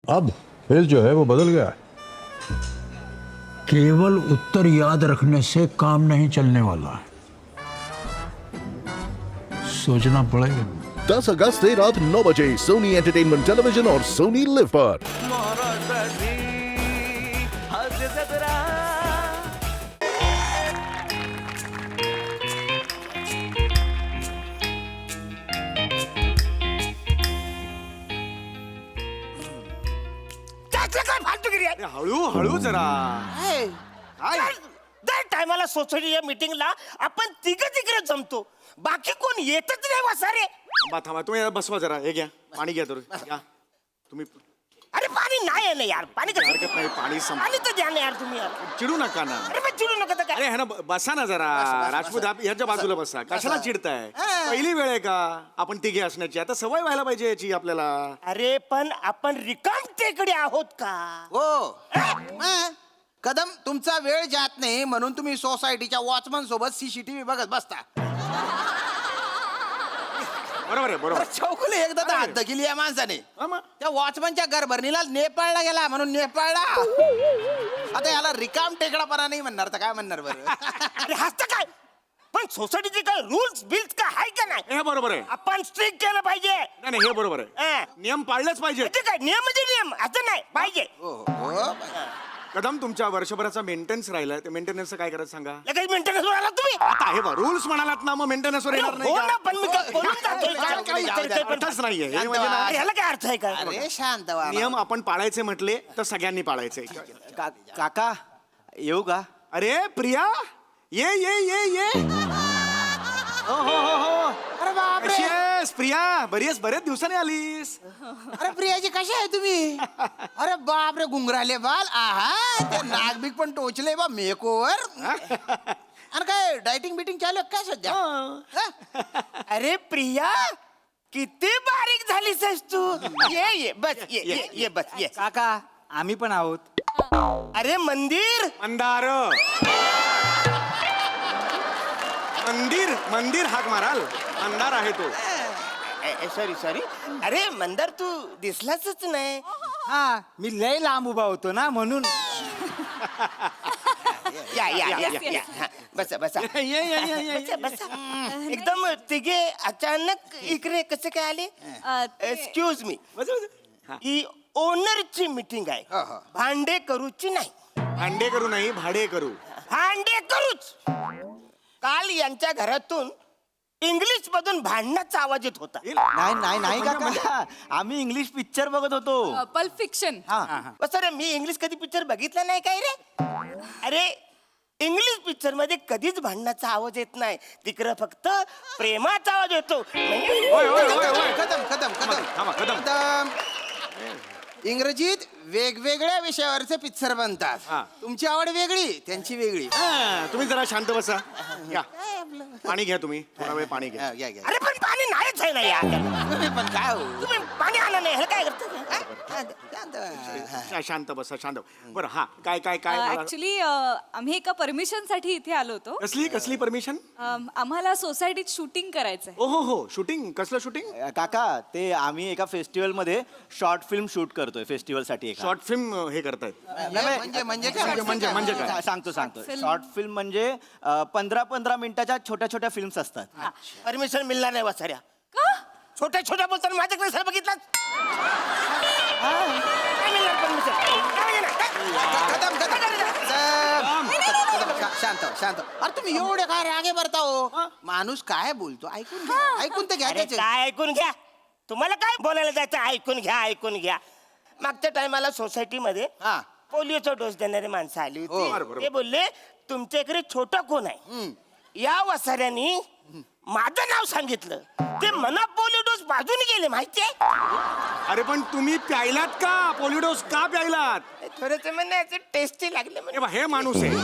अब फेल जो है वो बदल गया है। केवल उत्तर याद रखने से काम नहीं चलने वाला है, सोचना पड़ेगा। 10 अगस्त से रात 9 बजे सोनी एंटरटेनमेंट टेलीविजन और सोनी लिव पर। काय फालतूगिरी आहे? हळू हळू जरा. काय? दर टायमाला सोसायटीच्या मीटिंगला आपण तिघे जमतो, बाकी कोण येतच नाही वसारे. थांबा तुम्ही बसवा जरा. हे घ्या पाणी घ्या तर घ्या तुम्ही. अरे पाणी नाही आहे ना यार, पाणी कसं? हरकत नाही पाणी पाणी तर द्या ना यार तुम्ही यार. चिडू नका ना. अरे पण चिडू नका तर काय. अरे है ना बसा ना जरा. राजपूत आप ह्याच्या बाजूला बसा. कशाला चिडताय? पहिली वेळ आहे का आपण तिघे असण्याची? आता सवय व्हायला पाहिजे याची आपल्याला. अरे पण आपण रिकाम टेकडे आहोत का? हो कदम, तुमचा वेळ जात नाही म्हणून तुम्ही सोसायटीच्या वॉचमन सोबत सीसीटीव्ही बघत बसता. बरोबर आहे बरोबर. चौकले एकदा तर हद्द केली या माणसाने. हा मग. त्या वॉचमनच्या घरभरणीला नेपाळला गेला म्हणून नेपाळला. आता याला रिकाम टेकडापणा नाही म्हणणार तर काय म्हणणार बरं? अरे हसतं काय? पण सोसायटीचे काय रूल्स बिल्स काय आहे का नाही? हे बरोबर आहे. आपण स्ट्रिक्ट केलं पाहिजे. नाही नाही हे बरोबर आहे. नियम पाळलेच पाहिजे. ते काय नियम म्हणजे नियम असं नाही पाहिजे. हो कदम तुमच्या वर्षभराचा मेंटेनन्स राहिला, ते मेंटेनन्स काय करायचं सांगा. लगेच मेंटेनन्स वर आला तुम्ही. आता हे रूल्स म्हणालात ना, मग मेंटेनन्स वर येणार नाही हो का? ना, पण मी काय बोलून जातोय. काय विचारतोय पण. अर्थच नाहीये हे म्हणजे ना. अरे ह्याला काय अर्थ आहे का? अरे शांत व्हा. नियम आपण पाळायचे म्हटले तर सगळ्यांनी पाळायचे. काका येऊ का? अरे प्रिया ये ये ये ये. हो हो हो हो. अरे बापरे. कशी आहेस प्रिया? बरीच बरेच दिवसाने आलीस. अरे प्रियाजी कशा आहे तुम्ही? अरे बापरे, गुंगराले बाल. आहा, ते नाक बीक पण टोचले बा मेकोवर. आणि काय डायटिंग बिटिंग चालू आहे काय सध्या? हा? अरे प्रिया किती बारीक झालीस आहेस तू. ये ये बस ये ये ये बस ये. काका आम्ही पण आहोत. अरे मंदिर. मंदार मंदिर मंदिर हाक माराल. मंदार आहे तो. Sorry sorry. अरे मंदार तू दिसलाच नाही. हा मी लय लांब उभा होतो ना म्हणून. या या या या. हा, बसा बसा. ये ये ये ये. बसा बसा. एकदम तिघे अचानक इकडे कसे काय आले? एक्सक्यूज मी, बस, बस. हा. ही ओनरची मीटिंग आहे, हा, हा. भांडे करूची नाही. भांडे करू नाही भाडे करू. भांडे करूच. काल यांच्या घरातून इंग्लिश मधून भांडणाचा आवाज येत होता. नाही नाही नाही काका, आम्ही इंग्लिश पिक्चर बघत होतो. Pulp fiction. बस रे, मी इंग्लिश कधी पिक्चर बघितला नाही काय रे? अरे इंग्लिश पिक्चर मध्ये कधीच भांडणाचा आवाज येत नाही, तिकडं फक्त प्रेमाचा आवाज येतो. होय होय होय होय. कदम कदम कदम थांबा, कदम. कदम. इंग्रजीत वेगवेगळ्या विषयावरचे पिक्चर बनतात. हा. तुमची आवड वेगळी, त्यांची वेगळी. हा, तुम्ही जरा शांत बसा. घ्या पाणी घ्या तुम्ही. थोडा वेळ पाणी घ्या. घ्या, घ्या. अरे पण पाणी नाहीच आहे ना यार. तुम्ही पण काय हो? तुम्ही पाणी आलं नाही, हे काय करतो? शांत व्हा. शांत बसा शांत. बरं हा काय काय काय मला- ऍक्च्युली आम्ही एका परमिशन साठी इथे आलो होतो. कसली कसली परमिशन? आम्हाला सोसायटीत शूटिंग करायचंय. ओ हो हो. शूटिंग कसलं शूटिंग? काका ते आम्ही एका फेस्टिवल मध्ये शॉर्ट फिल्म शूट करतोय फेस्टिवल साठी. शॉर्ट फिल्म हे करतायत. म्हणजे काय? म्हणजे काय? सांगतो Film. शॉर्ट फिल्म म्हणजे 15-15 मिनिटाच्या छोट्या छोट्या फिल्म्स असतात. परमिशन मिळणार नाही वासाऱ्या. का? छोट्या छोट्या बोलताना माझ्याकडे सर बघितला. काय मिळणार परमिशन? काय मिळणार? काय? कदम कदम कदम. शांत व्हा, शांत व्हा. अरे तुम्ही एवढे काय रागे भरता हो? माणूस काय बोलतो ऐकून घ्या. ऐकून तर घ्या अरे त्याचे. काय ऐकून घ्या. तुम्हाला काय बोलायला जायचं? ऐकून घ्या ऐकून घ्या. मागच्या टायमाला सोसायटीमध्ये हा. पोलिओचा डोस देणारी माणसं आली हो. होती. ते बोलले तुमच्या इकडे छोटा कोण आहे? या वसाऱ्यांनी माझं नाव सांगितलं. ते मना पोलिओ डोस बाजूने गेले माहितीये. अरे पण तुम्ही प्यायलात का? पोलिओडोस का प्यायलात? थोडंसं म्हणायचं टेस्टी लागले म्हणजे. हे बघ, हे माणूस आहे.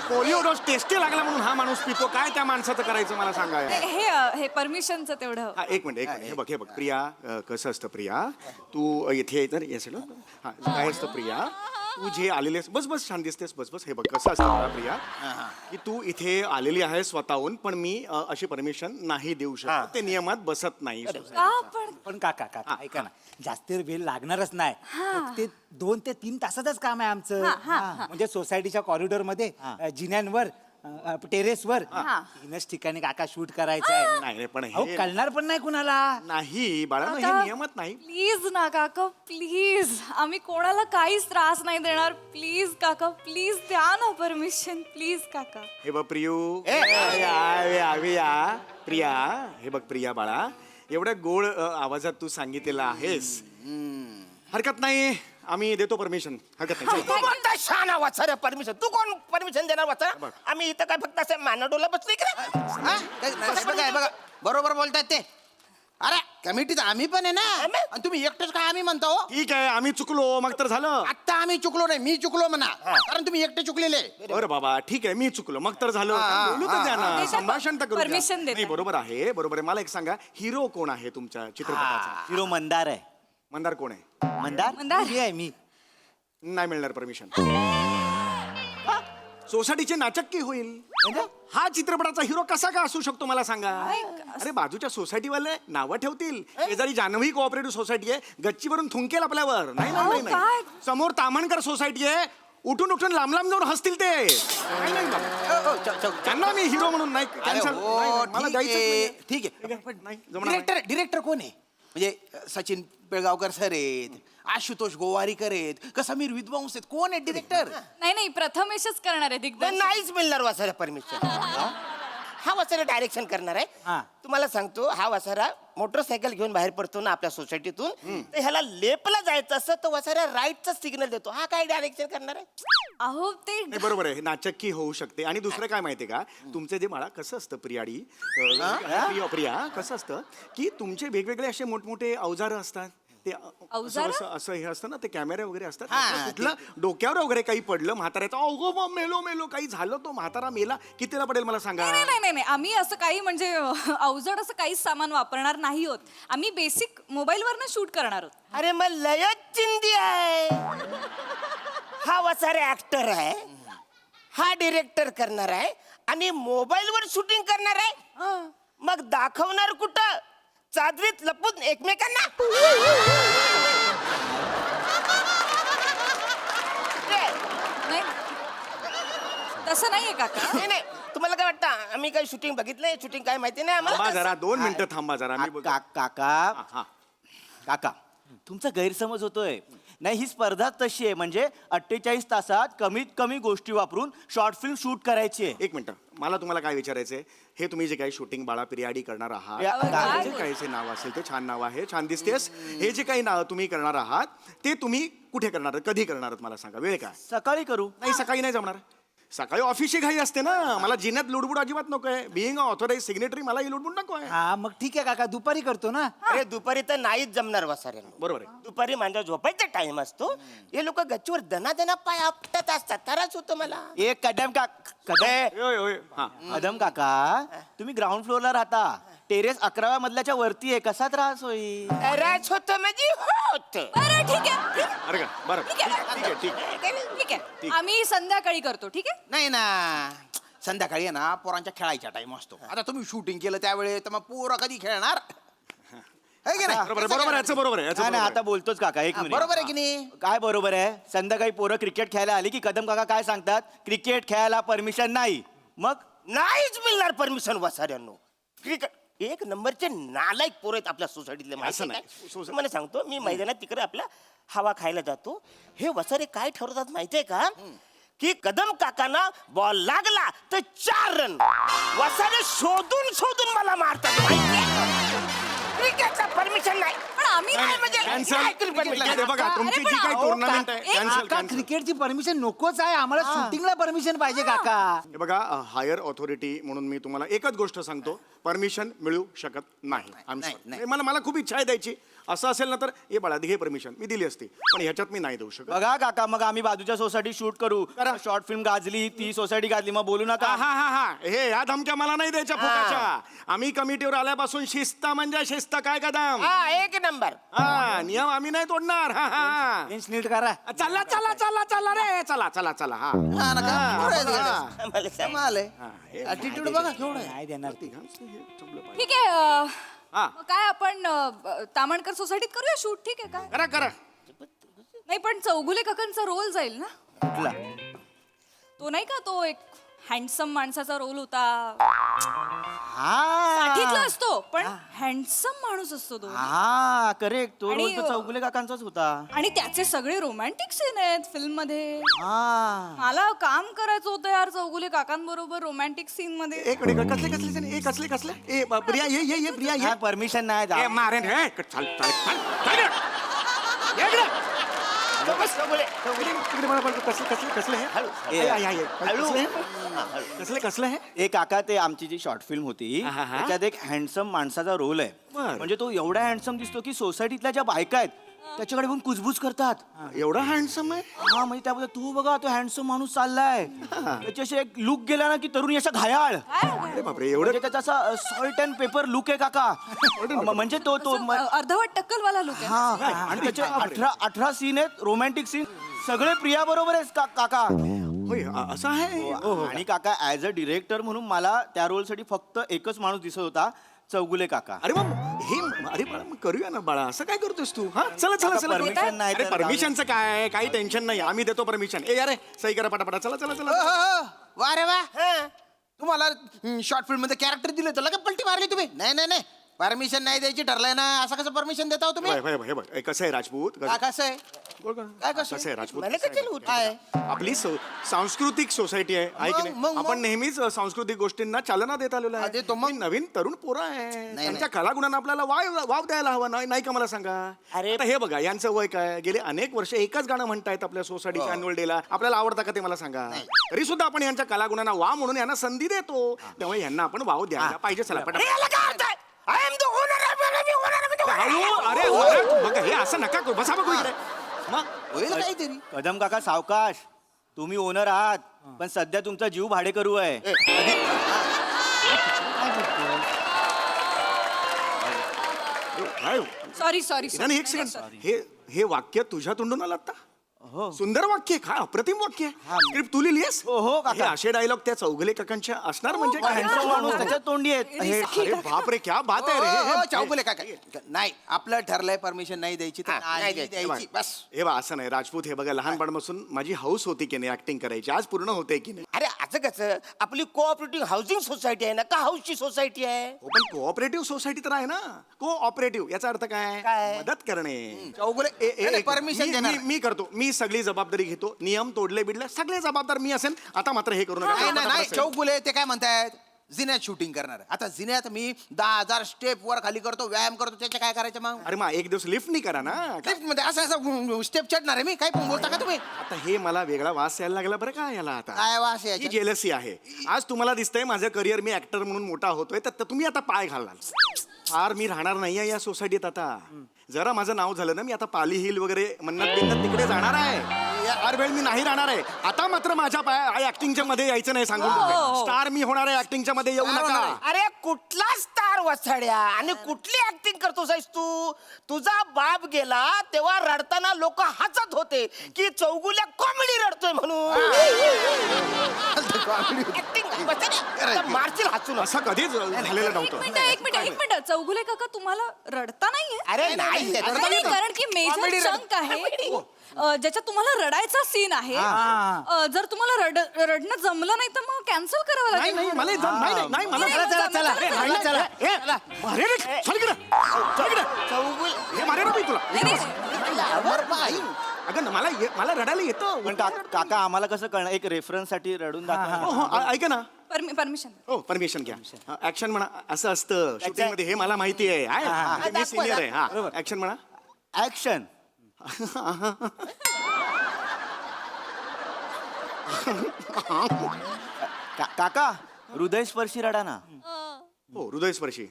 पोलिओ डोस टेस्टी लागला म्हणून हा माणूस पितो. काय त्या माणसाचं करायचं मला सांगा. हे परमिशनचं तेवढं. हा एक मिनिट हे बघ प्रिया. कसं असतं प्रिया, तू इथे तर येस हा काय असतं प्रिया, तू जे आलेली आहेस बस बस छान दिसतेस बस बस. हे बघ कसं असतं मला प्रिया की तू इथे आलेली आहे स्वतःहून पण मी अशी परमिशन नाही देऊ शकत. ते नियमात बसत नाही. का पण पण काका काका ऐका ना जास्त वेळ लागणारच नाही फक्त ते 2 ते 3 तासातच काम आहे आमचं. म्हणजे सोसायटीच्या कॉरिडॉर मध्ये जिन्यांवर टेरेसवर 3च ठिकाणी काका शूट करायचं आहे. नाही रे, पण अहो, हे कळणार पण नाही कुणाला. नाही बाळांनो, हे नियमात नाही. प्लीज ना काका प्लीज, आम्ही कोणाला काहीच त्रास नाही देणार. प्लीज काका प्लीज द्या ना परमिशन प्लीज काका. हे बघ प्रियू प्रिया, हे बघ प्रिया बाळा, एवढ्या गोड आवाजात तू सांगितलेलं आहेस. हरकत नाही, आम्ही देतो परमिशन. हरकत नाही. तू कोणता शहाणा वाचार परमिशन? तू कोण परमिशन देणार वाचार? आम्ही इथं काय फक्त असं मानाडोला बसलोय का? हा? काय बघा बरोबर बोलतायत ते. अरे कमिटीत आम्ही पण आहे ना, आणि तुम्ही एकटेच काय आम्ही म्हणतो हो? ठीक आहे, आम्ही चुकलो मग तर झालं. आता आम्ही चुकलो नाही, मी चुकलो म्हणा, कारण तुम्ही एकटे चुकलेले. बरं बाबा ठीक आहे, मी चुकलो मग तर झालं. बोलू तर द्या ना, देता संभाषण तर करू द्या. permission देता. नाही बरोबर आहे, बरोबर आहे. मला एक सांगा, हिरो कोण आहे तुमच्या चित्रपटाचा? हिरो मंदार आहे. मंदार कोण आहे? मंदार मंदार? मी आहे मी. नाही मिळणार परमिशन. सोसायटीचे नाचक्की होईल. हा चित्रपटाचा हिरो कसा का असू शकतो मला सांगा? अरे बाजूच्या सोसायटीवाले नावं ठेवतील, शेजारी जान्हवी कोऑपरेटिव्ह सोसायटी आहे, गच्चीवरून थुंकेल आपल्यावर. नाही नाही नाही, नाही. समोर तामणकर सोसायटी आहे, उठून उठून लांब लांब जाऊन हसतील ते. नाही, नाही बाबा. त्यांना मी हिरो म्हणून नाही अरे cancel. हो, नाही, नाही, मला ठीक जायचंच आहे, नाहीये. ठीक आहे. पण नाही, जमणार नाही. डिरेक्टर कोण आहे? म्हणजे सचिन पिळगावकर सर आहेत, आशुतोष गोवारीकर आहेत, का समीर विद्वांस आहेत, कोण आहेत डिरेक्टर? नाही नाही प्रथमेशच करणार आहे पण दिग्दर्शन. नाहीच मिळणार वासारा परमिशन. हा वासारा डायरेक्शन करणार आहे. तुम्हाला सांगतो, हा वासारा मोटरसायकल घेऊन बाहेर पडतो ना आपल्या सोसायटीतून, तर ह्याला लेपला जायचं असं तो वासारा राईटचा सिग्नल देतो. हा काय डायरेक्शन करणार आहे? अहो ते नाही बरोबर आहे, नाचक्की होऊ शकते. आणि दुसरं काय माहितीये का, तुमचे जे बाळा कसं असतं प्रियाडी प्रिया कसं असतं की तुमचे वेगवेगळे असे मोठमोठे अवजार असतात. ते अवजारं? असं हे असतं ना, ते कॅमेरे वगैरे असतात. कुठलं डोक्यावर वगैरे काही पडलं म्हाताऱ्याचं, अगो मग मेलो मेलो काही झालं, तो म्हातारा मेला, कितीला पडेल मला सांगा? नाही नाही नाही नाही, आम्ही असं काही म्हणजे अवजड असं काहीच सामान वापरणार नाही होत. आम्ही बेसिक मोबाईलवरनं शूट करणार आहोत. अरे मग लयच चिंदी आहे. हा वसारे ऍक्टर आहे, हा डिरेक्टर करणार आहे आणि मोबाईलवर शूटिंग करणार आहे. मग दाखवणार कुठं? चादरीत लपून एकमेकांना. नाही तसं नाहीये काका. नाही नाही, तुम्हाला काय वाटतं आम्ही काही शूटिंग बघितलंय? शूटिंग काय माहिती नाही थांबा आम्हाला. जरा, 2 मिनिटं थांबा जरा. मी बोलतो. काका हा. काका तुमचा गैरसमज होतोय. नाही ही स्पर्धा तशी आहे, म्हणजे 48 तासात कमीत कमी गोष्टी वापरून शॉर्ट फिल्म शूट करायची आहे. एक मिनिट, मला तुम्हाला काय विचारायचंय, हे तुम्ही जे काही शूटिंग बाळा पिरियाडी करणार आहात, काय जे काही जे नाव असेल ते छान नाव आहे, छान दिसतेस. हे जे काही नाव तुम्ही करणार आहात ते तुम्ही कुठे करणार आहात, कधी करणार आहात मला सांगा, वेळ काय? सकाळी करू. नाही सकाळी नाही जमणार, सकाळी ऑफिसची घाई असते ना. मला जिन्यात लुडबुड अजिबात नको आहे. बिईंग ऑथोराइज सिग्नेटरी मला ही लुडबुड नको आहे. हा मग ठीक आहे काका दुपारी करतो ना. अरे दुपारी तर नाहीच जमणार वसाऱ्यांना. बरोबर आहे. दुपारी माझ्या झोपायचा टाइम असतो. हे लोक गच्चीवर दना पाय आपटत असतात, त्रास होतो मला. एक कदम होय, होय. हा. कदम काका तुम्ही ग्राउंड फ्लोअरला राहता, टेरेस 11व्या मजल्याच्या वरती आहे, कसा त्रास होईल? त्रास होतो म्हणजे होत. बरं ठीक आहे अरे का बरं ठीक आहे ठीक आहे. ठीक आहे, आम्ही संध्याकाळी करतो. ठीक आहे. नाही ना, संध्याकाळी आहे ना पोरांच्या खेळायचा टाइम असतो. आता तुम्ही शूटिंग केलं त्यावेळेस तर मग पोरं कधी खेळणार? है की नाही? बरोबर आहे, बरोबर आहे, याचं बरोबर आहे, याचं नाही, नाही, बरोबर आता आहे. बोलतोच काका. एक मिनिट. बरोबर आहे की नाही? काय बरोबर आहे? संध्याकाळी पोरं क्रिकेट खेळायला आली की कदम काका काय सांगतात? क्रिकेट खेळायला परमिशन नाही. मग नाहीच मिळणार परमिशन वसाऱ्यांनो. क्रिकेट एक नंबरचे नालायक पोरं आहेत आपल्या सोसायटीतले. असं नाही. मला सांगतो, मी मैदानात तिकडे आपला हवा खायला जातो. हे वसारे काय ठरवतात माहितीये का, की कदम काकांना बॉल लागला तर 4 रन. वसारे शोधून शोधून मला मारतात. क्रिकेटचा परमिशन नाही. पण आम्ही नाही म्हणजे Cancel. नाही केली permission. क्रिकेट हे बघा, तुमची अरे जी पण काही अहो, टुर्नामेंट आहे एक- कॅन्सल काका क्रिकेटची परमिशन नकोच आहे आम्हाला, शूटिंगला परमिशन पाहिजे काका. हे बघा, हायर ऑथॉरिटी म्हणून मी तुम्हाला एकच गोष्ट सांगतो, परमिशन मिळू शकत नाही. I'm sorry. नाही. मला खूप इच्छा आहे द्यायची, असं असेल ना तर हे बाळा घे परमिशन, मी दिली असती, पण ह्याच्यात मी नाही देऊ शकत. बघा काका, मग आम्ही बाजूच्या सोसायटी शूट करू. करा. शॉर्ट फिल्म गाजली, ती सोसायटी गाजली, मग बोलू नका. हा हा हा हे ह्या धमक्या मला नाही द्यायच्या फुकाच्या. आम्ही कमिटीवर आल्यापासून शिस्त म्हणजे शिस्त. काय कदम? हा एक नंबर. हा नियम आम्ही नाही तोडणार. हा हा बेंच नीट करा. चला चला चला चला रे चला चला चला. हा हा ना, काय बरं आहे हा. तिकडे. मला सांग. कमाल आहे. ऍटिट्यूड बघा केवढं आहे. नाही देणार ती. ठीक आहे हा. मग काय आपण तामणकर सोसायटीत करूया शूट, ठीक आहे काय? करा करा. नाही पण चौगुले काकांचा रोल जाईल ना? कुठला? तो नाही का, तो एक हँडसम माणसाचा रोल होता. हा साठीतला असतो पण हँडसम माणूस असतो तो. हा करेक्ट, तो आणि, रोल तर चौगुले काकांचाच होता. आणि त्याचे सगळे रोमॅन्टिक सीन आहेत फिल्म मध्ये. हा मला काम करायचं होतं यार चौगुले काकांबरोबर रोमॅन्टिक सीन मध्ये. एक मिनिट कसले कसले जण? ए कसले कसले? ए प्रिया ये प्रिया ये. परमिशन नाही ए जा. मारेन हे. चाल चाल चाल. ये इकडे. तिकडे मला बोल, कसले कसले कसले हे? ए, आहे, आहे. हळू. कसले हे? कसले कसले हे? ए काका, ते आमची जी शॉर्ट फिल्म होती हा, हा, हा. त्याच्यात एक हँडसम माणसाचा रोल आहे. बरं. म्हणजे तो एवढा हँडसम दिसतो की सोसायटीतल्या ज्या बायका आहेत त्याच्याकडे बघून कुजबुज करतात. एवढा हँडसम आहे? हा म्हणजे त्याबद्दल तू बघा, तो हँडसम माणूस चाललाय, त्याच्याशी एक लुक गेला ना की तरुणी अशा घायाळ. अरे बापरे एवढं म्हणजे त्याचा असा सॉल्ट अँड पेपर लुक आहे काका. म्हणजे तो तो अर्धवट टक्कलवाला लुक आहे. हा आणि त्याचे 18 सीन आहेत, रोमॅन्टिक सीन, सगळे प्रिया बरोबर आहेत काका. होय असं आहे? आणि काका ऍज अ डिरेक्टर म्हणून मला त्या रोलसाठी फक्त एकच माणूस दिसत होता, चौगुले काका. अरे मग हे अरे बाळा मग करूया ना बाळा, असं काय करतोस तू? हा चला चला चला. परमिशन नाही अरे तर परमिशनचं काय, काही टेन्शन नाही, आम्ही देतो परमिशन. ए अरे सही करा पटापटा. चला चला हो, चला. हो, हो. वा रे वा. तुम्हाला शॉर्ट फिल्म मध्ये कॅरेक्टर दिले तर लगेच पलटी मारली तुम्ही. नाही नाही नाही, परमिशन नाही द्यायची ठरलंय ना. असं कसं परमिशन देता हो तुम्ही? हे बघ हे कसं आहे राजपूत, काय कसं आहे? बोल का? काय कसं कसं आहे राजपूत? मला कशाला उठ- काय? आपली सांस्कृतिक सोसायटी आहे, आहे की मग- मग- नाही? आपण नेहमीच सांस्कृतिक गोष्टींना चालना देत आलेलो हा, आहे. देतो मग. ही नवीन तरुण पोरं आहे, नाही. त्यांच्या कलागुणांना आपल्याला वाव द्यायला हवा. नाही का मला सांगा? अरे- आता हे बघा, यांचं वय काय, गेले अनेक वर्ष एकच गाणं म्हणतायत आपल्या सोसायटीच्या अॅन्युअल डेला. आपल्याला आवडतं का ते मला सांगा? तरी सुद्धा आपण यांच्या कलागुणांना वाव म्हणून यांना संधी देतो, त्यामुळे यांना आपण वाव द्यायला पाहिजे. चला हे पटापट. याला काय अर्थ आहे? I am the owner of- me owner आहे, मी the owner आहे. हळू, अरे बघा हे असं नका करू. बसा बघू इकडे. मग होईल काहीतरी. कदम काका सावकाश, तुम्ही ओनर आहात पण सध्या तुमचा जीव भाडेकरू आहे. काय? सॉरी सॉरी नाही, एक सेकंड. हे वाक्य तुझ्या तोंडून आलं आता? सुंदर वाक्य आहे, काय अप्रतिम वाक्य आहे. स्क्रिप्ट तू लिहिलीस? हो, काका. हे असे डायलॉग त्या चौगुले काकांच्या असणार म्हणजे काय? हँडसम माणूस त्याच्या तोंडी आहेत. अरे बापरे क्या बात आहे रे. हो, हो, चौगुले काका. नाही, आपलं ठरलंय परमिशन नाही द्यायची तर नाही नाही द्यायची. द्यायची. बस. हे बा असं नाही राजपूत. हे बघा लहानपणापासून माझी हाऊस होती की नाही ऍक्टिंग करायची, आज पूर्ण होते की नाही? अरे असं कसं, आपली कोऑपरेटिव्ह हाऊसिंग सोसायटी आहे ना, का हाऊसची सोसायटी आहे? हो पण कोऑपरेटिव्ह सोसायटी तर आहे ना. कोऑपरेटिव्ह याचा अर्थ काय? काय? मदत करणे. चौगुले परमिशन देणार. मी करतो, मी सगळी जबाबदारी घेतो. नियम तोडले बिडले सगळे जबाबदार मी असेल. आता मात्र हे करू नाही नाही नाही, नका. चौगुले ते काय म्हणतायत, जिन्यात शूटिंग करणार आहे. आता जिन्यात मी 10,000 स्टेप वर खाली करतो, व्यायाम करतो, त्याचे काय करायचं मग? अरे मग एक दिवस लिफ्ट नाही करा ना. लिफ्ट मध्ये असं असं स्टेप चढणार आहे मी? काय पण बोलता का तुम्ही? आता हे मला वेगळा वास यायला लागला बरं का याला आता. काय वास ही याच्यात? जेलसी आहे. आज तुम्हाला दिसतंय माझं करिअर मी ऍक्टर म्हणून मोठा होतोय, तर तुम्ही आता पाय घालाल. फार मी राहणार नाहीये या सोसायटीत आता. जरा माझं नाव झालं ना, मी आता पाली हिल वगैरे मन्नत बिन्नत तिकडे जाणार आहे. यार वेळ मी नाही राहणार आहे. आता मात्र माझ्या पाय ऍक्टिंगच्या मध्ये यायचं नाही सांगून स्टार मी होणार आहे. ऍक्टिंगच्या मध्ये येऊ नका. अरे कुठला स्टार वसाड्या आणि कुठली ऍक्टिंग करतोस आहेस तू? तुझा बाप गेला तेव्हा रडताना लोक हसत होते की चौगुल्या कॉमेडी रडतोय म्हणून. Acting वसाड्या, आता मारशील हसून. असं कधीच झालेलं नव्हतं. एक मिनिट चौगुले काका, तुम्हाला रडता नाहीये? अरे नाही येत. नाही, कारण की मेजर Comedy चंक आहे ज्याच्यात तुम्हाला रडायचा सीन आहे. जर तुम्हाला रडणं जमलं नाही तर मग कॅन्सल करावं नाही नाही लागेल. मला नाही मला चला, चला, चला. मारे रे, चल इकडे. चल इकडे. हे मारे ना मी तुला. अगं मला रडायला येतं. पण काका आम्हाला कसं कळणार? एक रेफरन्स साठी रडून दाखवा. हो, हो, ऐका ना. परमिशन. हो परमिशन घ्या. ऍक्शन म्हणा. असं असतं शूटिंग मध्ये, हे मला माहिती आहे. म्हणजे मी सिनियर आहे. हा ऍक्शन म्हणा. ऍक्शन. काका हृदयस्पर्शी रडा ना. हो हृदयस्पर्शी.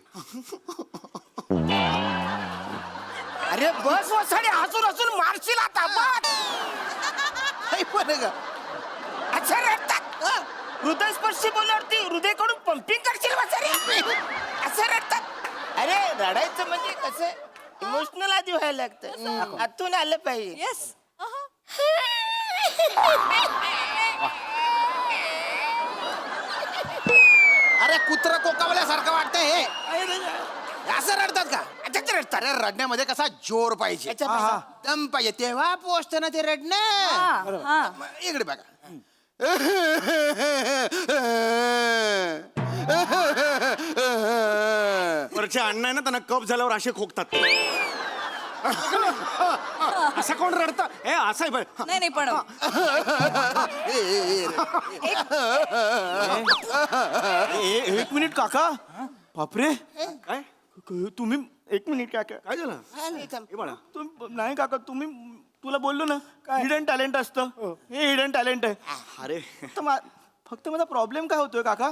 अरे बस वसाडे हसून हसून मारशील आता बस. पण का अच्छा रडतात हृदयस्पर्शी बोलल्यावरती हृदयकडून पंपिंग करशील वसाडे असं रडतात. अरे रडायचं म्हणजे कसं इमोशनल आधी व्हायला लागतं आतून आलं पाहिजे. येस अरे कुत्रा कोकावल्यासारखं वाटतंय हे असं रडतात का? अच्छा रडतात. अरे रडण्यामध्ये कसा जोर पाहिजे, याच्यापेक्षा. दम पाहिजे, तेव्हा पोचतं ना ते रडणं. इकडे बघा. वरचे अण्णा आहे ना, त्यांना कप झाल्यावर असे खोकतात. असं कोण रडतं? हे असं आहे बरं. नाही नाही पण एक मिनिट काका. बापरे काय तुम्ही एक मिनिट काका. काय झालं? हे बाळा नाही काका तुम्ही तुला बोललो ना हिडन टॅलेंट असतं हे हिडन टॅलेंट आहे. अरे तर फक्त माझा प्रॉब्लेम काय होतोय काका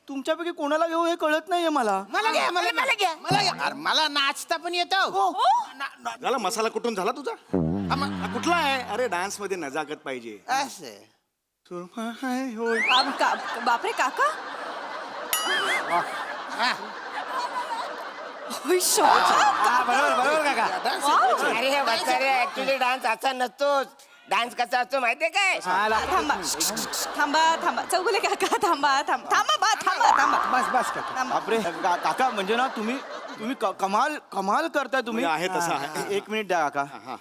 तुमच्यापैकी कोणाला घेऊ हे कळत नाहीये मला. मला घ्या मला घ्या मला घ्या. अरे मला नाचता पण येतं. झाला मसाला कुठून झाला तुझा? हा, कुठला आहे? अरे डान्स मध्ये नजाकत पाहिजे. असं सुरमा हाय होय. बापरे काका होय, शॉक. बरोबर बरोबर काका. अरे हे वसाडे ऍक्च्युली डान्स असा नसतोच. डान्स कसा असतो माहितीये काय? थांबा थांबा थांबा चौगुले काका थांबा थांबा बस बस काका. बापरे काका म्हणजे ना तुम्ही कमाल कमाल करताय तुम्ही. म्हणजे आहे तसं आहे. एक मिनिट द्या काका. हा.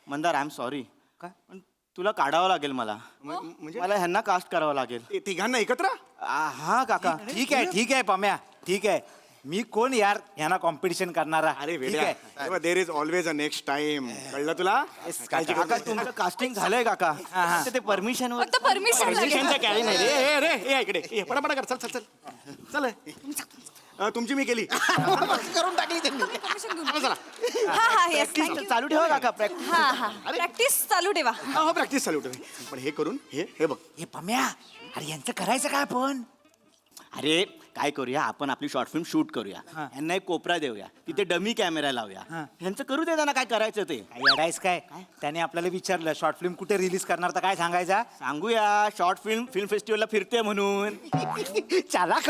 मंदार आय एम सॉरी पण तुला काढावं लागेल मला. म्हणजे मला ह्यांना कास्ट करावं लागेल. ते तिघांना एकत्र? हा काका ठीक आहे पम्या ठीक आहे. मी कोण यार ह्यांना कॉम्पिटिशन करणारा. अरे ठीक वेड्या, आहे. There is always a next time. कळलं तुला? काळजी करू काका नको. तुमचं कास्टिंग झालंय काका फक्त ते परमिशन वर. फक्त परमिशन Permissionचं काही नाही रे. रे ये इकडे ये, पटापटा कर. चल चल चल चल. तुमची मी केली. करून टाकली त्यांनी. चला. हा हा येस थँक्यू. चालू ठेवा काका प्रॅक्टिस. हा हा प्रॅक्टिस चालू ठेवा. हो प्रॅक्टिस चालू ठेव. पण हे करून हे बघ. हे पम्या अरे यांचं करायचं काय पण. अरे काय करूया आपण आपली शॉर्ट फिल्म शूट करूया यांना एक कोपरा देऊया तिथे डमी कॅमेरा लावूया ह्यांचं करू दे त्यांना काय करायचं ते. काय येडायस काय त्याने आपल्याला विचारलं शॉर्ट फिल्म कुठे रिलीज करणार तर काय सांगायचा. सांगूया शॉर्ट फिल्म फेस्टिवलला फिरते म्हणून. चालाक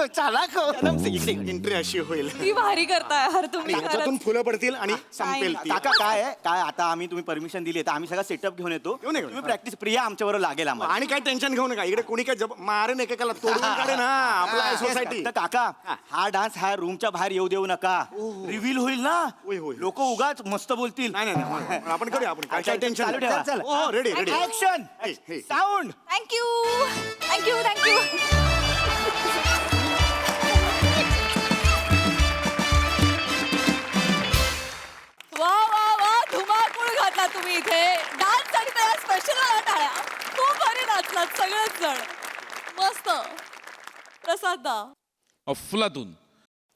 इकडे एंट्री अशी होईल. ती भारी करताय यार तुम्ही ह्याच्यातून फुलं पडतील आणि संपेल ती. काका काय आहे काय आता आम्ही तुम्ही परमिशन दिली तर आम्ही सगळं सेटअप घेऊन येतो. घेऊन ये. तुम्ही प्रॅक्टिस प्रिया आमच्याबरोबर लागेल आम्हाला. आणि काय टेन्शन घेऊ नका. इकडे कोणी काय मारेन एकेकाला तोडून काढे ना. आपला सोसायटी. तर काका हा डान्स हा रूमच्या बाहेर येऊ देऊ नका. रिव्हील होईल ना होय, होय. लोक उगाच मस्त बोलतील. नाही आपण करूया. आपण काय टेन्शन चालू ठेवा. चल. हो रेडी रेडी. ऍक्शन हे. साऊंड. थँक्यू वा वा वा धुमाकूळ घातला तुम्ही इथे. डान्स साठी तयार स्पेशल टाळ्या. खूप भारी नाचलात सगळेच जण. मस्त प्रसाद दा. अफलातून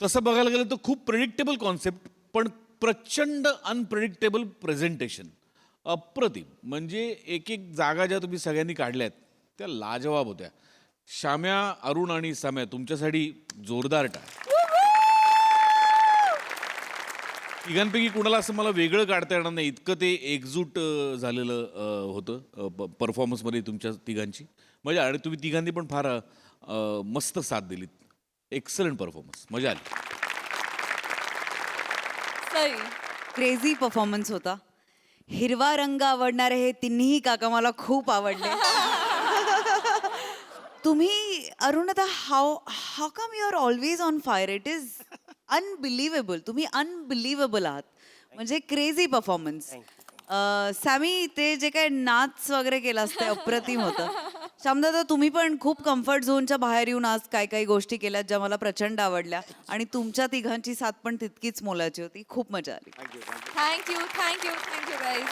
तसं बघायला गेलं तर खूप प्रेडिक्टेबल कॉन्सेप्ट पण प्रचंड अनप्रेडिक्टेबल प्रेझेंटेशन. अप्रतिम. म्हणजे एक एक जागा ज्या तुम्ही सगळ्यांनी काढल्यात त्या लाजवाब होत्या. श्याम्या, अरुण आणि सम्या तुमच्यासाठी जोरदार टाळ. तिघांपैकी कुणाला असं मला वेगळं काढता येणार नाही इतकं ते एकजूट झालेलं होतं परफॉर्मन्समध्ये तुमच्या तिघांची. म्हणजे आणि तुम्ही तिघांनी पण फार मस्त साथ दिलीत. Excellent performance. मजा आली. सई क्रेझी परफॉर्मन्स होता. हिरवा रंग आवडणारे हे तिन्ही काका मला खूप आवडले. तुम्ही अरुण आता how come you are always on fire. It is unbelievable. तुम्ही अनबिलिव्हेबल आहात. म्हणजे क्रेझी परफॉर्मन्स. सॅमी ते जे काय नाच वगैरे केलास ते अप्रतिम होतं. श्यामदादा तुम्ही पण खूप कम्फर्ट झोनच्या बाहेर येऊन आज काही काही गोष्टी केल्यात ज्या मला प्रचंड आवडल्या आणि तुमच्या तिघांची साथ पण तितकीच मोलाची होती. खूप मजा आली. Thank you guys.